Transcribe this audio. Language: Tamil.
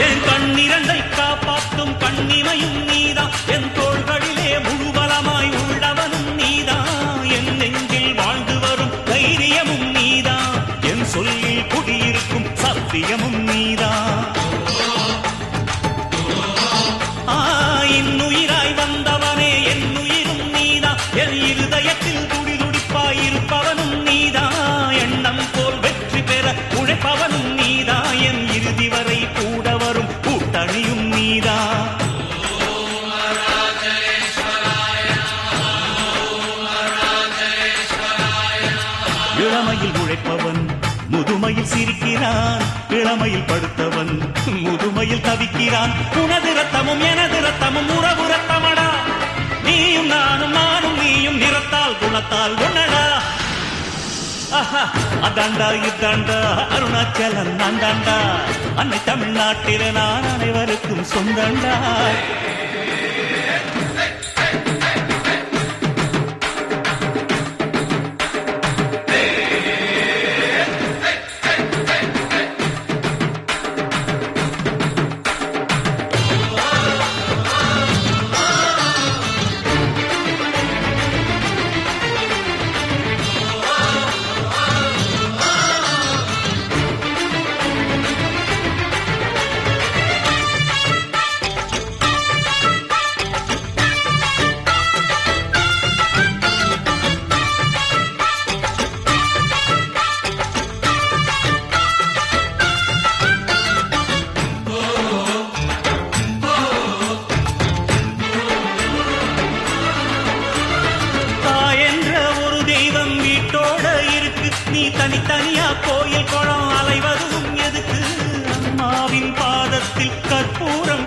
என் கண்ணிரண்டை காப்பாற்றும் கண்ணிமையும் நீதான், என் தோள்களிலே முழுபலமாய் உள்ளவனும் நீதான், என் நெஞ்சில் வாழ்ந்து வரும் தைரியமும் நீதான், என் சொல்லில் குடியிருக்கும் சத்தியமும் நீதான். இன்னுயிராய் வந்தவனே என் உயிரும் நீதான், என் இருதயத்தில் துடிதுடிப்பாய் இருப்பவனும் நீதான், எண்ணம் போல் வெற்றி பெற உழைப்பவனும் நீதான், என் இறுதி வரை கூட வரும் கூட்டணியும் நீதான். இளமையில் உழைப்பவன் முதுமையில் சிரிக்கிறான், இளமையில் படுத்தவன் முதுமையில் தவிக்கிறான். உனது ரத்தமும் எனது ரத்தமும் உறவு ரத்தமடா, நீயும் நானும் நானும் நீயும் நிறத்தால் குணத்தால் ஒன்னடா. அதாண்டா இதாண்டா அருணாச்சலம் நான் தாண்டா, அன்னை தமிழ்நாட்டில நான் அனைவருக்கும் சொந்தண்டா. நீ தனித்தனியா கோயில் குளம் அலைவதும் எதுக்கு, அம்மாவின் பாதத்தில் கற்பூரம்